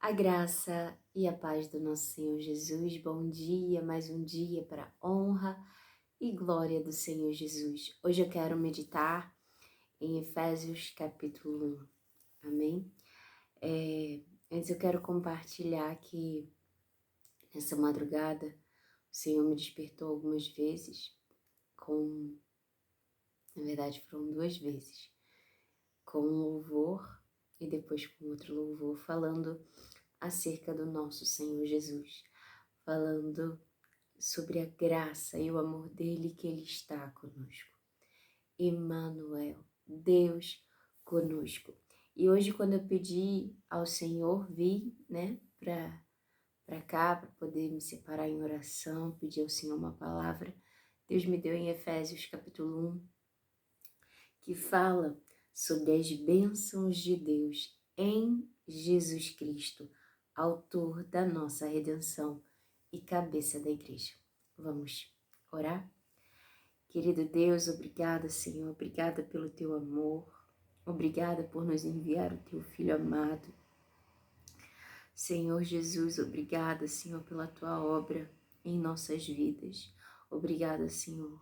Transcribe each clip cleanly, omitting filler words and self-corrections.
A graça e a paz do nosso Senhor Jesus. Bom dia, mais um dia para a honra e glória do Senhor Jesus. Hoje eu quero meditar em Efésios capítulo 1, amém? Antes eu quero compartilhar que nessa madrugada o Senhor me despertou algumas vezes na verdade foram 2 vezes, com um louvor e depois com outro louvor, falando acerca do nosso Senhor Jesus, falando sobre a graça e o amor dele, que ele está conosco. Emmanuel, Deus conosco. E hoje, quando eu pedi ao Senhor vir, para cá, para poder me separar em oração, pedir ao Senhor uma palavra, Deus me deu em Efésios capítulo 1, que fala sobre as bênçãos de Deus em Jesus Cristo, autor da nossa redenção e cabeça da igreja. Vamos orar? Querido Deus, obrigada, Senhor, obrigada pelo teu amor, obrigada por nos enviar o teu Filho amado. Senhor Jesus, obrigada, Senhor, pela tua obra em nossas vidas. Obrigada, Senhor,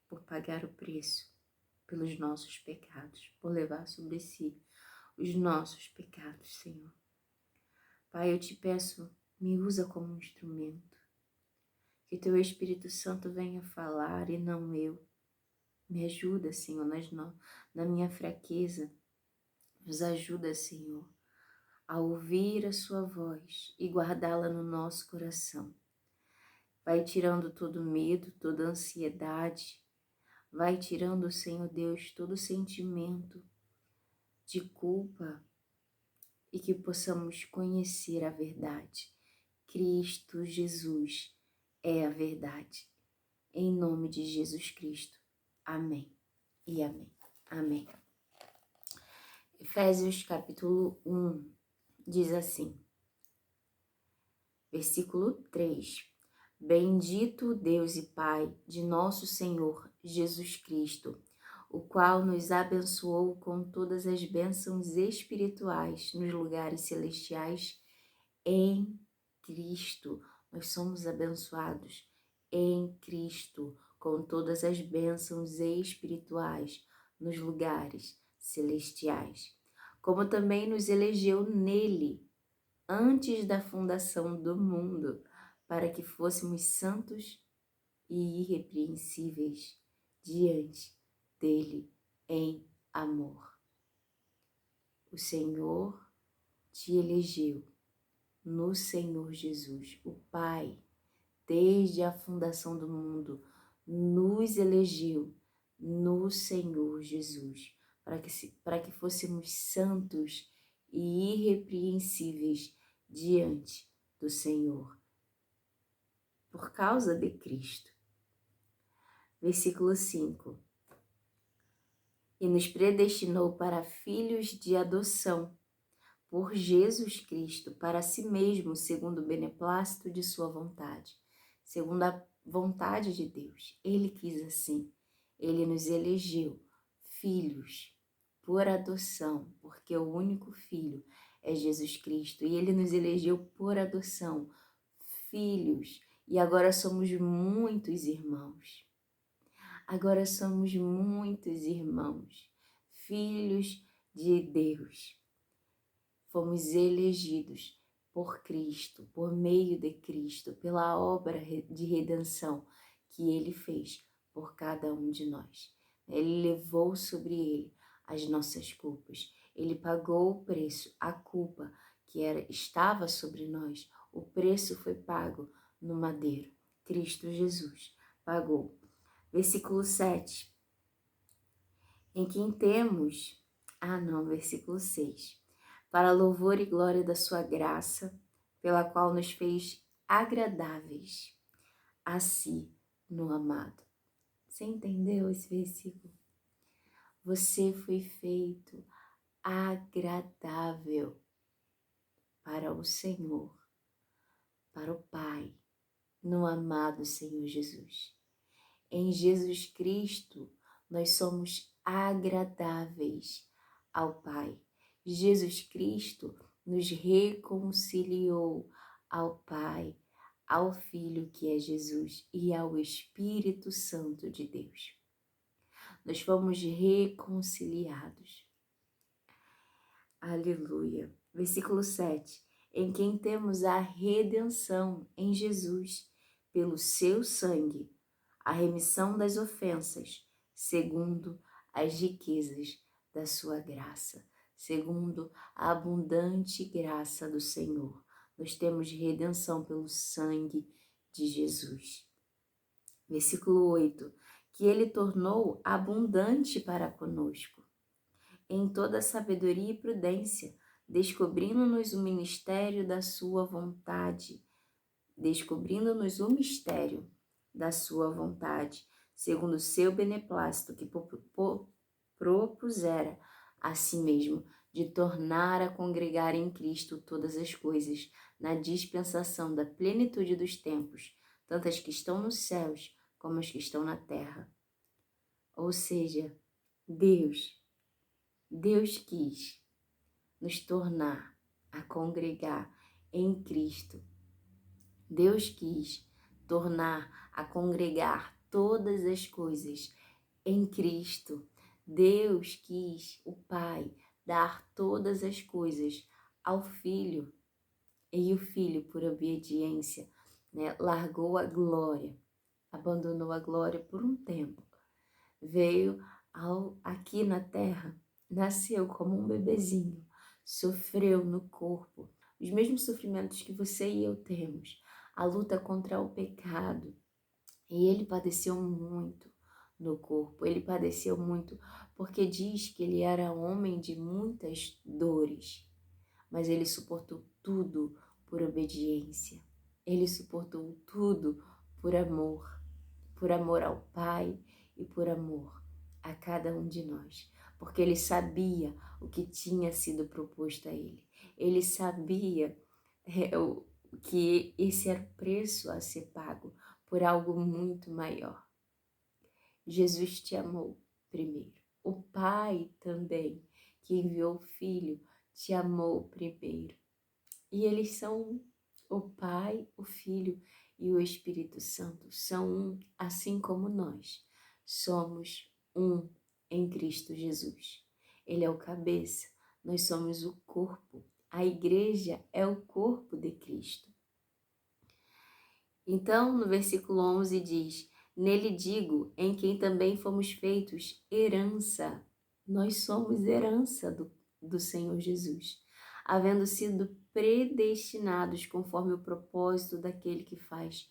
por pagar o preço pelos nossos pecados, por levar sobre si os nossos pecados, Senhor. Pai, eu te peço, me usa como um instrumento, que teu Espírito Santo venha falar e não eu. Me ajuda, Senhor, na minha fraqueza. Nos ajuda, Senhor, a ouvir a sua voz e guardá-la no nosso coração. Vai tirando todo medo, toda ansiedade. Vai tirando, Senhor Deus, todo sentimento de culpa e que possamos conhecer a verdade. Cristo Jesus é a verdade. Em nome de Jesus Cristo. Amém e amém. Amém. Efésios capítulo 1 diz assim, versículo 3. Bendito Deus e Pai de nosso Senhor Jesus Cristo, o qual nos abençoou com todas as bênçãos espirituais nos lugares celestiais em Cristo. Nós somos abençoados em Cristo com todas as bênçãos espirituais nos lugares celestiais, como também nos elegeu nele antes da fundação do mundo, para que fôssemos santos e irrepreensíveis diante dele em amor. O Senhor te elegeu no Senhor Jesus. O Pai, desde a fundação do mundo, nos elegeu no Senhor Jesus, para que fôssemos santos e irrepreensíveis diante do Senhor, por causa de Cristo. Versículo 5. E nos predestinou para filhos de adoção, por Jesus Cristo, para si mesmo, segundo o beneplácito de sua vontade, segundo a vontade de Deus. Ele quis assim. Ele nos elegeu filhos por adoção, porque o único filho é Jesus Cristo. E ele nos elegeu por adoção, filhos. E agora somos muitos irmãos. Agora somos muitos irmãos, filhos de Deus. Fomos elegidos por Cristo, por meio de Cristo, pela obra de redenção que Ele fez por cada um de nós. Ele levou sobre Ele as nossas culpas. Ele pagou o preço, a culpa estava sobre nós. O preço foi pago no madeiro. Cristo Jesus pagou. Versículo 7. Em quem temos... versículo 6. Para louvor e glória da sua graça, pela qual nos fez agradáveis a si no amado. Você entendeu esse versículo? Você foi feito agradável para o Senhor, para o Pai, no amado Senhor Jesus. Em Jesus Cristo, nós somos agradáveis ao Pai. Jesus Cristo nos reconciliou ao Pai, ao Filho que é Jesus e ao Espírito Santo de Deus. Nós fomos reconciliados. Aleluia. Versículo 7. Em quem temos a redenção em Jesus, pelo seu sangue, a remissão das ofensas, segundo as riquezas da sua graça, segundo a abundante graça do Senhor. Nós temos redenção pelo sangue de Jesus. Versículo 8. Que ele tornou abundante para conosco, em toda sabedoria e prudência, descobrindo-nos o ministério da sua vontade, descobrindo-nos o mistério da sua vontade, segundo o seu beneplácito que propusera a si mesmo, de tornar a congregar em Cristo todas as coisas, na dispensação da plenitude dos tempos, tanto as que estão nos céus como as que estão na terra. Ou seja, Deus quis nos tornar a congregar em Cristo. Deus quis tornar a congregar todas as coisas em Cristo. Deus quis, o Pai, dar todas as coisas ao Filho. E o Filho, por obediência, largou a glória, abandonou a glória por um tempo. Veio aqui na terra, nasceu como um bebezinho, sofreu no corpo os mesmos sofrimentos que você e eu temos, a luta contra o pecado. E ele padeceu muito no corpo, ele padeceu muito porque diz que ele era homem de muitas dores, mas ele suportou tudo por obediência. Ele suportou tudo por amor ao Pai e por amor a cada um de nós, porque ele sabia o que tinha sido proposto a ele. Ele sabia que esse era o preço a ser pago por algo muito maior. Jesus te amou primeiro. O Pai também, que enviou o Filho, te amou primeiro. E eles são um. O Pai, o Filho e o Espírito Santo são um, assim como nós somos um em Cristo Jesus. Ele é o cabeça, nós somos o corpo. A igreja é o corpo de Cristo. Então, no versículo 11 diz: nele digo, em quem também fomos feitos herança. Nós somos herança do Senhor Jesus, havendo sido predestinados conforme o propósito daquele que faz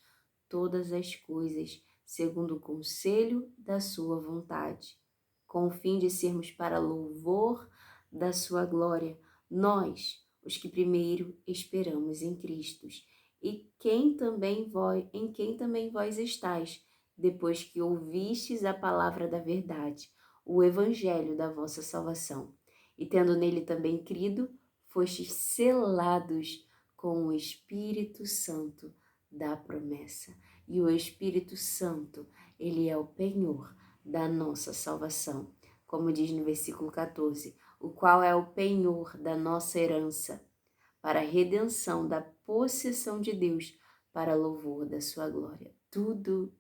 todas as coisas, segundo o conselho da sua vontade, com o fim de sermos para louvor da sua glória, nós, os que primeiro esperamos em Cristo, e em quem também vós estáis, depois que ouvistes a palavra da verdade, o evangelho da vossa salvação, e tendo nele também crido, fostes selados com o Espírito Santo da promessa. E o Espírito Santo, ele é o penhor da nossa salvação, como diz no versículo 14, o qual é o penhor da nossa herança, para a redenção da possessão de Deus, para louvor da sua glória. Tudo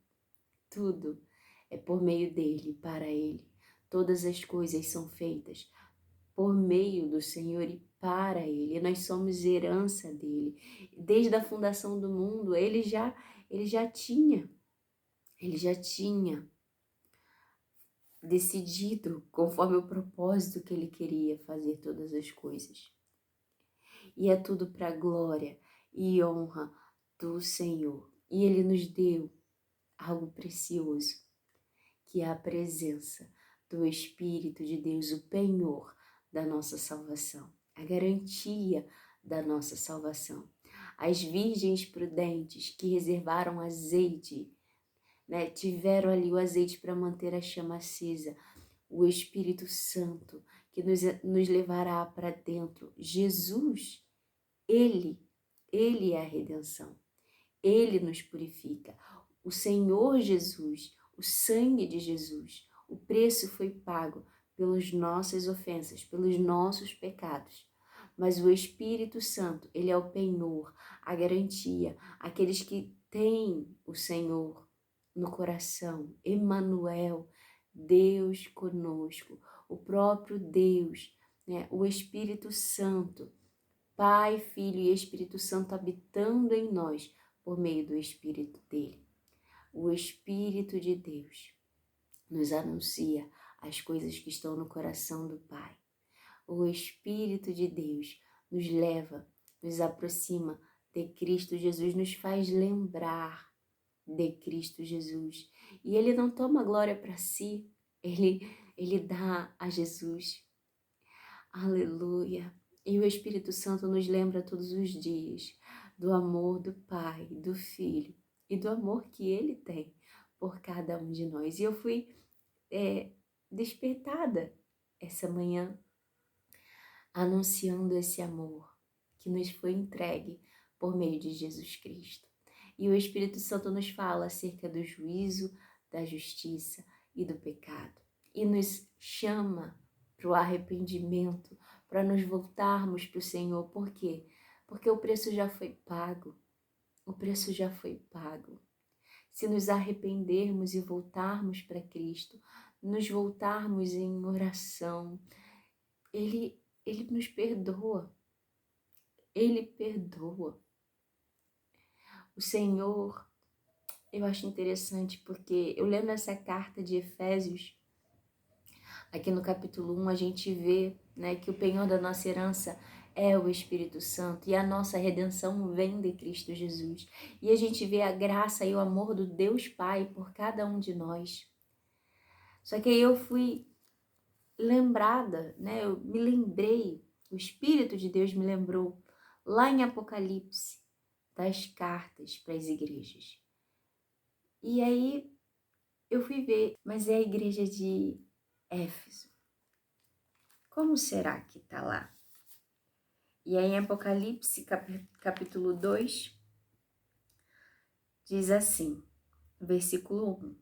é por meio dele, para ele. Todas as coisas são feitas por meio do Senhor e para ele. Nós somos herança dele. Desde a fundação do mundo, ele já tinha decidido, conforme o propósito que ele queria, fazer todas as coisas. E é tudo para a glória e honra do Senhor. E ele nos deu algo precioso, que é a presença do Espírito de Deus, o penhor da nossa salvação, a garantia da nossa salvação. As virgens prudentes que reservaram azeite, tiveram ali o azeite para manter a chama acesa, o Espírito Santo que nos levará para dentro. Jesus, Ele é a redenção, Ele nos purifica. O Senhor Jesus, o sangue de Jesus, o preço foi pago pelas nossas ofensas, pelos nossos pecados, Mas o Espírito Santo, ele é o penhor, a garantia, aqueles que têm o Senhor no coração, Emanuel, Deus conosco, o próprio Deus, né? O Espírito Santo, Pai, Filho e Espírito Santo habitando em nós por meio do Espírito dele. O Espírito de Deus nos anuncia as coisas que estão no coração do Pai. O Espírito de Deus nos leva, nos aproxima de Cristo Jesus, nos faz lembrar de Cristo Jesus. E ele não toma glória para si, ele dá a Jesus. Aleluia. E o Espírito Santo nos lembra todos os dias do amor do Pai, do Filho e do amor que ele tem por cada um de nós. E eu fui despertada essa manhã anunciando esse amor que nos foi entregue por meio de Jesus Cristo. E o Espírito Santo nos fala acerca do juízo, da justiça e do pecado. E nos chama para o arrependimento, para nos voltarmos para o Senhor. Por quê? Porque o preço já foi pago. O preço já foi pago. Se nos arrependermos e voltarmos para Cristo, nos voltarmos em oração, Ele nos perdoa. Ele perdoa. O Senhor, eu acho interessante porque eu lendo essa carta de Efésios, aqui no capítulo 1, a gente vê, né, que o penhor da nossa herança é o Espírito Santo e a nossa redenção vem de Cristo Jesus. E a gente vê a graça e o amor do Deus Pai por cada um de nós. Só que aí eu fui lembrada, né, eu me lembrei, o Espírito de Deus me lembrou lá em Apocalipse, das cartas para as igrejas. E aí eu fui ver, mas é a igreja de Éfeso. Como será que está lá? E aí em Apocalipse, capítulo 2, diz assim, versículo 1.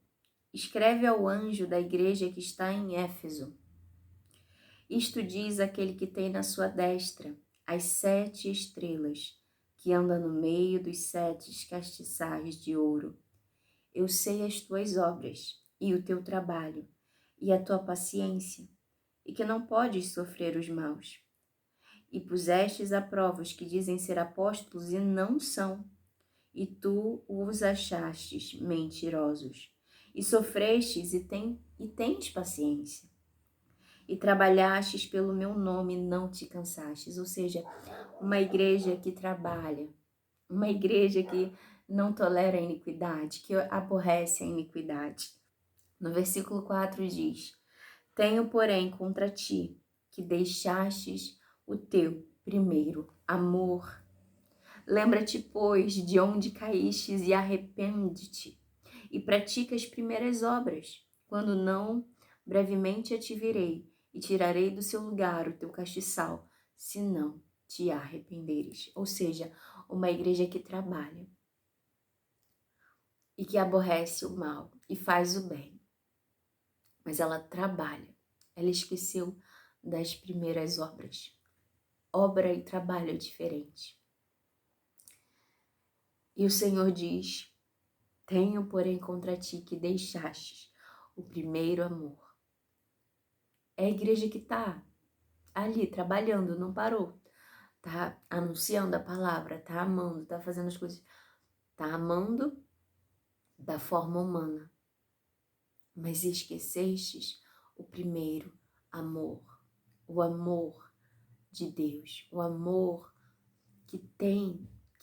Escreve ao anjo da igreja que está em Éfeso. Isto diz aquele que tem na sua destra as 7 estrelas, que anda no meio dos 7 castiçais de ouro. Eu sei as tuas obras, e o teu trabalho, e a tua paciência, e que não podes sofrer os maus. E pusestes a prova os que dizem ser apóstolos e não são, e tu os achastes mentirosos. E sofrestes e tens paciência. E trabalhastes pelo meu nome e não te cansastes. Ou seja, uma igreja que trabalha, uma igreja que não tolera a iniquidade, que aborrece a iniquidade. No versículo 4 diz, tenho, porém, contra ti, que deixastes o teu primeiro amor. Lembra-te, pois, de onde caístes e arrepende-te, e pratica as primeiras obras. Quando não, brevemente a te virei, e tirarei do seu lugar o teu castiçal, se não te arrependeres. Ou seja, uma igreja que trabalha e que aborrece o mal e faz o bem. Mas ela trabalha. Ela esqueceu das primeiras obras. Obra e trabalho é diferente. E o Senhor diz, tenho, porém, contra ti que deixastes o primeiro amor. É a igreja que está ali trabalhando, não parou. Está anunciando a palavra, está amando, está fazendo as coisas. Está amando da forma humana. Mas esquecestes o primeiro amor. O amor de Deus. O amor que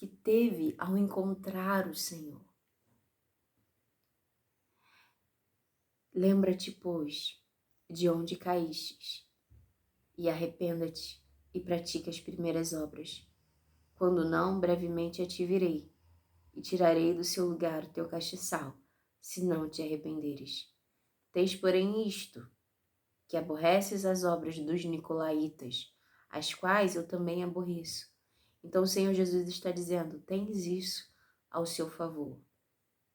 teve ao encontrar o Senhor. Lembra-te, pois, de onde caístes, e arrependa-te e pratica as primeiras obras. Quando não, brevemente a te virei, e tirarei do seu lugar o teu castiçal, se não te arrependeres. Tens, porém, isto, que aborreces as obras dos nicolaítas, as quais eu também aborreço. Então o Senhor Jesus está dizendo, tens isso ao seu favor,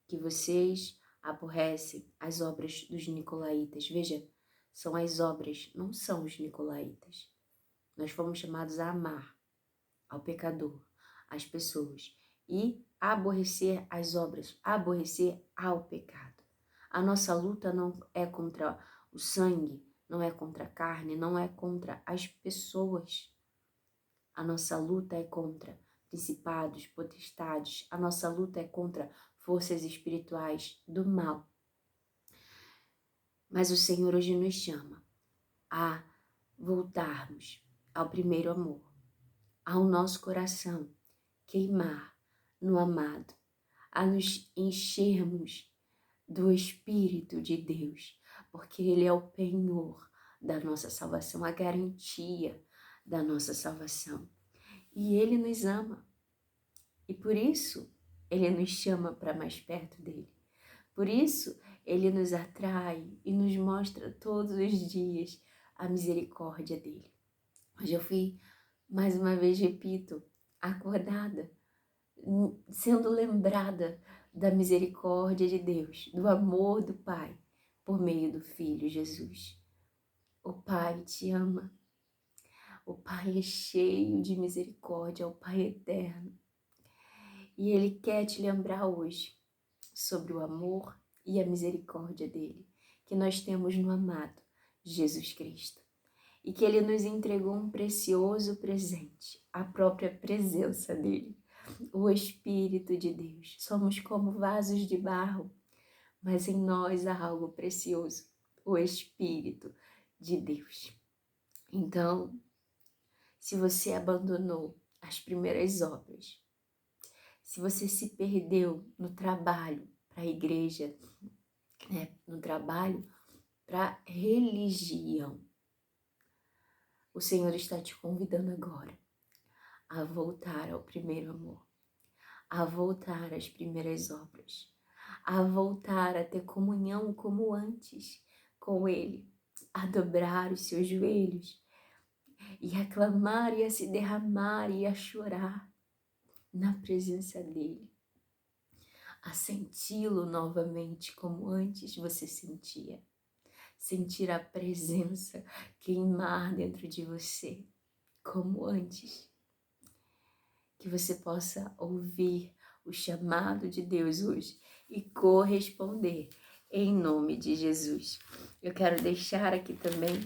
que vocês aborrecem as obras dos nicolaítas. Veja, são as obras, não são os nicolaítas. Nós fomos chamados a amar ao pecador, as pessoas, e a aborrecer as obras, a aborrecer ao pecado. A nossa luta não é contra o sangue, não é contra a carne, não é contra as pessoas. A nossa luta é contra principados, potestades, a nossa luta é contra forças espirituais do mal. Mas o Senhor hoje nos chama a voltarmos ao primeiro amor, ao nosso coração queimar no amado, a nos enchermos do Espírito de Deus, porque Ele é o penhor da nossa salvação, a garantia da nossa salvação. E Ele nos ama, e por isso Ele nos chama para mais perto dEle. Por isso Ele nos atrai e nos mostra todos os dias a misericórdia dEle. Hoje eu fui, mais uma vez repito, acordada, sendo lembrada da misericórdia de Deus, do amor do Pai, por meio do Filho Jesus. O Pai te ama. O Pai é cheio de misericórdia, é o Pai eterno. E Ele quer te lembrar hoje sobre o amor e a misericórdia dEle, que nós temos no amado Jesus Cristo. E que Ele nos entregou um precioso presente, a própria presença dEle, o Espírito de Deus. Somos como vasos de barro, mas em nós há algo precioso, o Espírito de Deus. Então, se você abandonou as primeiras obras, se você se perdeu no trabalho para a igreja, no trabalho para a religião, o Senhor está te convidando agora a voltar ao primeiro amor, a voltar às primeiras obras, a voltar a ter comunhão como antes com Ele, a dobrar os seus joelhos e a clamar e a se derramar e a chorar na presença dEle, a senti-lo novamente como antes você sentia. Sentir a presença queimar dentro de você, como antes. Que você possa ouvir o chamado de Deus hoje e corresponder em nome de Jesus. Eu quero deixar aqui também,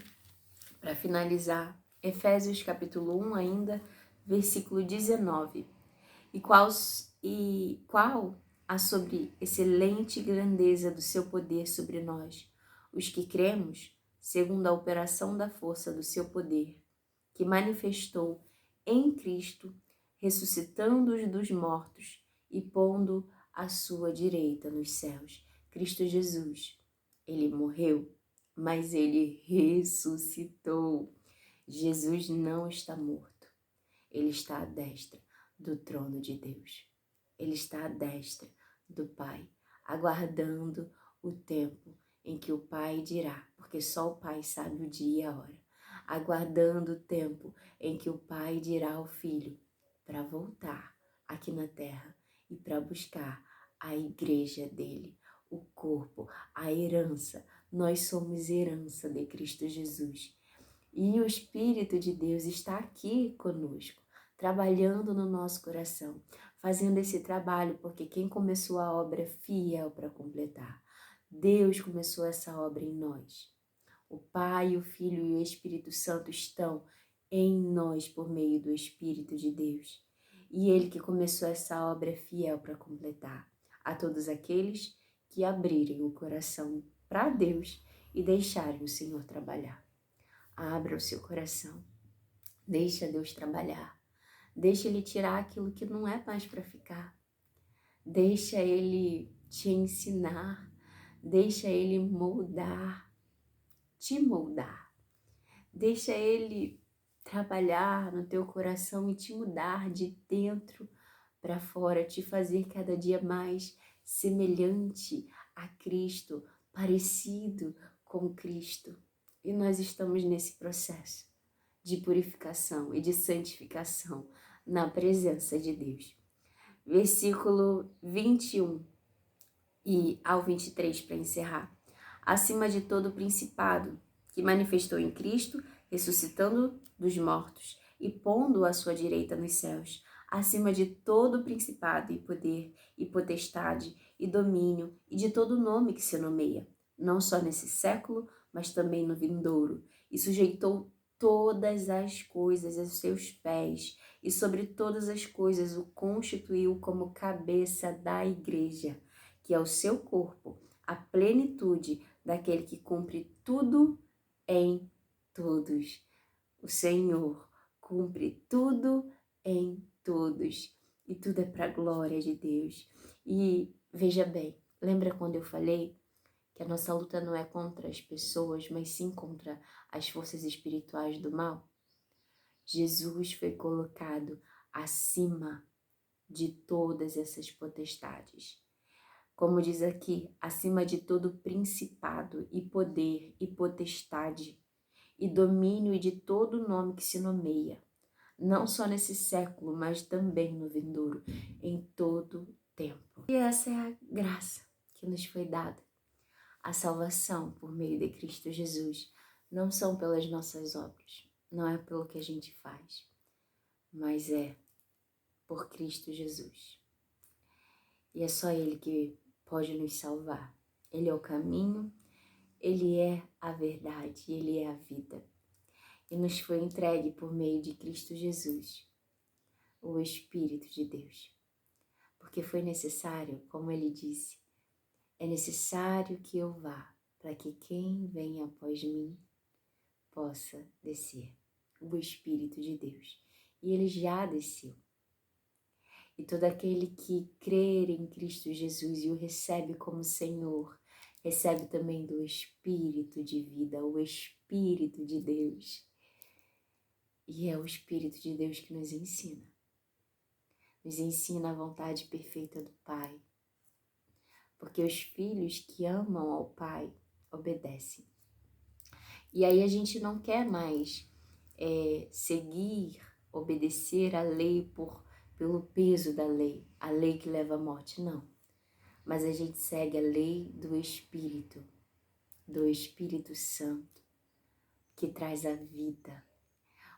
para finalizar, Efésios capítulo 1 ainda, versículo 19. E qual a sobre excelente grandeza do seu poder sobre nós, os que cremos, segundo a operação da força do seu poder, que manifestou em Cristo, ressuscitando-os dos mortos e pondo à sua direita nos céus. Cristo Jesus, Ele morreu, mas Ele ressuscitou. Jesus não está morto, Ele está à destra do trono de Deus. Ele está à destra do Pai, aguardando o tempo em que o Pai dirá, porque só o Pai sabe o dia e a hora, aguardando o tempo em que o Pai dirá ao Filho para voltar aqui na terra e para buscar a igreja dele, o corpo, a herança. Nós somos herança de Cristo Jesus. E o Espírito de Deus está aqui conosco, trabalhando no nosso coração, fazendo esse trabalho, porque quem começou a obra é fiel para completar. Deus começou essa obra em nós. O Pai, o Filho e o Espírito Santo estão em nós por meio do Espírito de Deus. E Ele que começou essa obra é fiel para completar. A todos aqueles que abrirem o coração para Deus e deixarem o Senhor trabalhar. Abra o seu coração. Deixa Deus trabalhar. Deixa Ele tirar aquilo que não é mais para ficar. Deixa Ele te ensinar. Deixa Ele moldar, te moldar. Deixa Ele trabalhar no teu coração e te mudar de dentro para fora, te fazer cada dia mais semelhante a Cristo, parecido com Cristo. E nós estamos nesse processo de purificação e de santificação na presença de Deus. Versículo 21 e ao 23 para encerrar. Acima de todo principado que manifestou em Cristo, ressuscitando dos mortos e pondo à sua direita nos céus, acima de todo principado e poder e potestade e domínio e de todo nome que se nomeia, não só nesse século, mas também no vindouro, e sujeitou todas as coisas aos seus pés, e sobre todas as coisas o constituiu como cabeça da igreja, que é o seu corpo, a plenitude daquele que cumpre tudo em todos. O Senhor cumpre tudo em todos. E tudo é para a glória de Deus. E veja bem, lembra quando eu falei que a nossa luta não é contra as pessoas, mas sim contra as forças espirituais do mal? Jesus foi colocado acima de todas essas potestades. Como diz aqui, acima de todo principado e poder e potestade e domínio e de todo nome que se nomeia, não só nesse século, mas também no vindouro, em todo tempo. E essa é a graça que nos foi dada. A salvação por meio de Cristo Jesus não são pelas nossas obras, não é pelo que a gente faz, mas é por Cristo Jesus. E é só Ele que pode nos salvar. Ele é o caminho, Ele é a verdade, Ele é a vida. E nos foi entregue por meio de Cristo Jesus, o Espírito de Deus. Porque foi necessário, como Ele disse, é necessário que eu vá, para que quem vem após mim possa descer, o Espírito de Deus. E Ele já desceu. E todo aquele que crer em Cristo Jesus e o recebe como Senhor, recebe também do Espírito de vida, o Espírito de Deus. E é o Espírito de Deus que nos ensina. Nos ensina a vontade perfeita do Pai. Porque os filhos que amam ao Pai obedecem. E aí a gente não quer mais seguir, obedecer a lei pelo peso da lei, a lei que leva à morte, não. Mas a gente segue a lei do Espírito Santo, que traz a vida.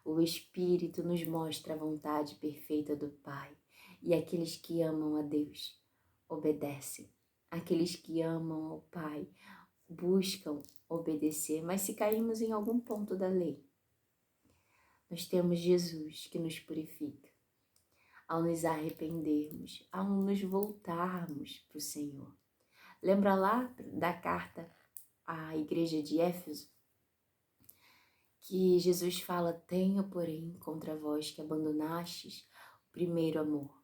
O Espírito nos mostra a vontade perfeita do Pai. E aqueles que amam a Deus obedecem. Aqueles que amam ao Pai buscam obedecer. Mas se caímos em algum ponto da lei, nós temos Jesus que nos purifica. Ao nos arrependermos, ao nos voltarmos para o Senhor. Lembra lá da carta à igreja de Éfeso? Que Jesus fala: tenho, porém, contra vós que abandonastes o primeiro amor.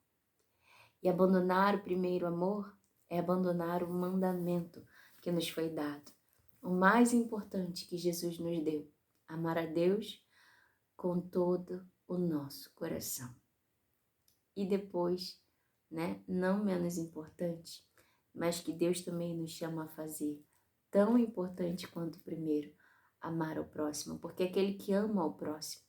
E abandonar o primeiro amor é abandonar o mandamento que nos foi dado. O mais importante que Jesus nos deu: amar a Deus com todo o nosso coração. E depois, não menos importante, mas que Deus também nos chama a fazer, tão importante quanto o primeiro, amar ao próximo, porque aquele que ama ao próximo,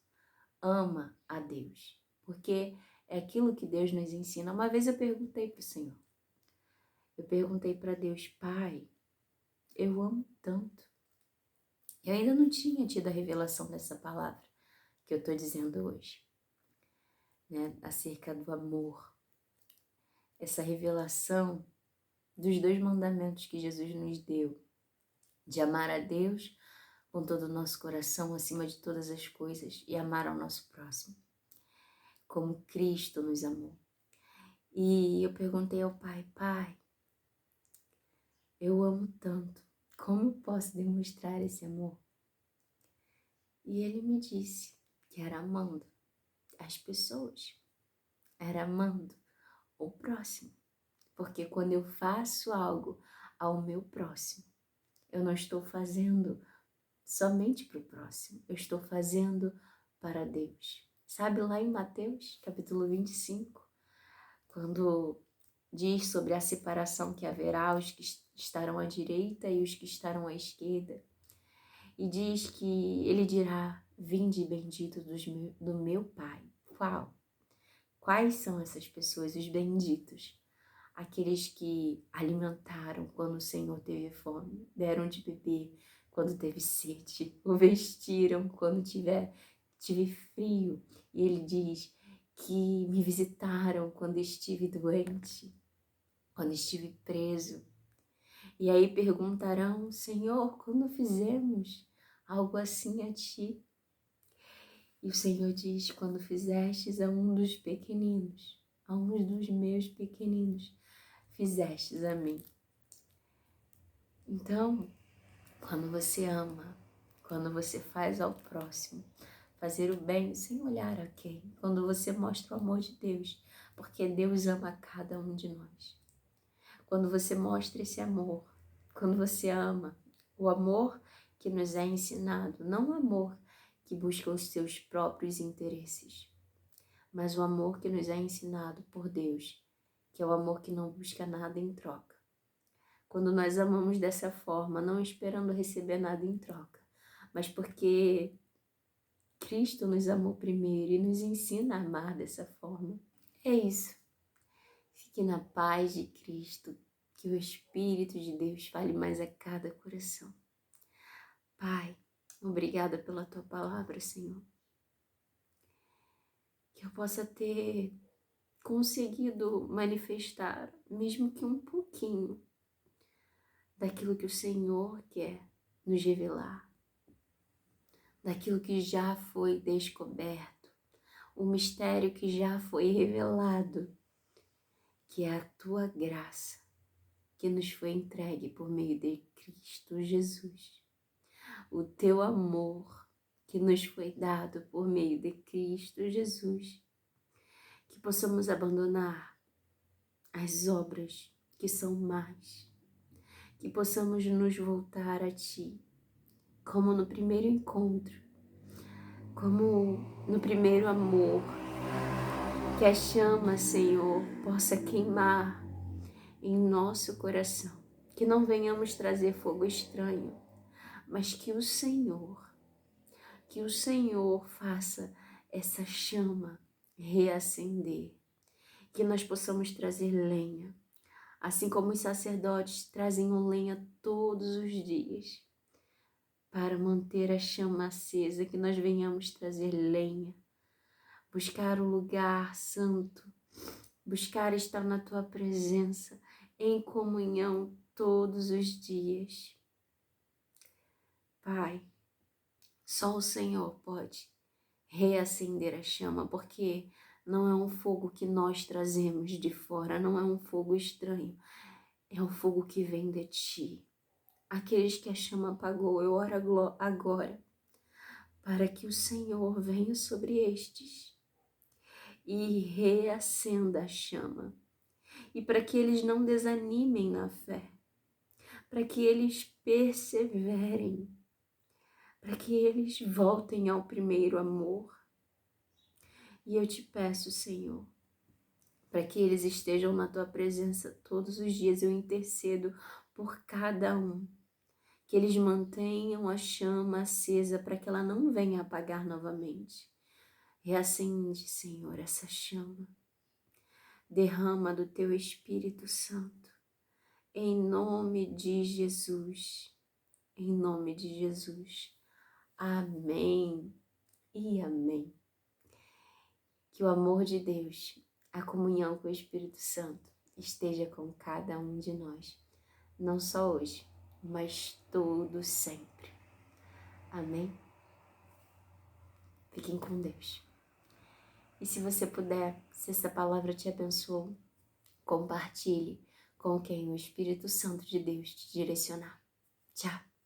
ama a Deus, porque é aquilo que Deus nos ensina. Uma vez eu perguntei para o Senhor, eu perguntei para Deus: Pai, eu amo tanto. Eu ainda não tinha tido a revelação dessa palavra que eu estou dizendo hoje, acerca do amor. Essa revelação dos 2 mandamentos que Jesus nos deu, de amar a Deus com todo o nosso coração, acima de todas as coisas, e amar ao nosso próximo, como Cristo nos amou. E eu perguntei ao Pai: Pai, eu amo tanto, como eu posso demonstrar esse amor? E Ele me disse que era amando as pessoas, era amando o próximo. Porque quando eu faço algo ao meu próximo, eu não estou fazendo somente para o próximo, eu estou fazendo para Deus. Sabe lá em Mateus, capítulo 25, quando diz sobre a separação que haverá, os que estarão à direita e os que estarão à esquerda, e diz que ele dirá: vinde bendito do meu Pai. Qual? Quais são essas pessoas, os benditos? Aqueles que alimentaram quando o Senhor teve fome, deram de beber quando teve sede, o vestiram quando tive frio. E ele diz que me visitaram quando estive doente, quando estive preso. E aí perguntarão: Senhor, quando fizemos algo assim a ti? E o Senhor diz: quando fizestes a um dos pequeninos, a um dos meus pequeninos, fizestes a mim. Então, quando você ama, quando você faz ao próximo, fazer o bem sem olhar a quem, quando você mostra o amor de Deus, porque Deus ama cada um de nós. Quando você mostra esse amor, quando você ama, o amor que nos é ensinado, não o amor que busca os seus próprios interesses, mas o amor que nos é ensinado por Deus, que é o amor que não busca nada em troca. Quando nós amamos dessa forma, não esperando receber nada em troca, mas porque Cristo nos amou primeiro e nos ensina a amar dessa forma. É isso. Fique na paz de Cristo, que o Espírito de Deus fale mais a cada coração. Pai, obrigada pela Tua palavra, Senhor. Que eu possa ter conseguido manifestar, mesmo que um pouquinho, daquilo que o Senhor quer nos revelar, daquilo que já foi descoberto, o mistério que já foi revelado, que é a Tua graça, que nos foi entregue por meio de Cristo Jesus. O Teu amor, que nos foi dado por meio de Cristo Jesus. Que possamos abandonar as obras que são más, que possamos nos voltar a Ti, como no primeiro encontro, como no primeiro amor, que a chama, Senhor, possa queimar em nosso coração, que não venhamos trazer fogo estranho, mas que o Senhor faça essa chama reacender, que nós possamos trazer lenha, assim como os sacerdotes traziam lenha todos os dias, para manter a chama acesa, que nós venhamos trazer lenha, buscar o lugar santo, buscar estar na Tua presença, em comunhão todos os dias. Pai, só o Senhor pode reacender a chama, porque não é um fogo que nós trazemos de fora, não é um fogo estranho, é um fogo que vem de Ti. Aqueles que a chama apagou, eu oro agora para que o Senhor venha sobre estes e reacenda a chama, e para que eles não desanimem na fé, para que eles perseverem, para que eles voltem ao primeiro amor. E eu te peço, Senhor, para que eles estejam na Tua presença todos os dias. Eu intercedo por cada um, que eles mantenham a chama acesa para que ela não venha apagar novamente. Reacende, Senhor, essa chama. Derrama do Teu Espírito Santo, em nome de Jesus, em nome de Jesus. Amém e amém. Que o amor de Deus, a comunhão com o Espírito Santo, esteja com cada um de nós, não só hoje, mas todo sempre. Amém? Fiquem com Deus. E se você puder, se essa palavra te abençoou, compartilhe com quem o Espírito Santo de Deus te direcionar. Tchau!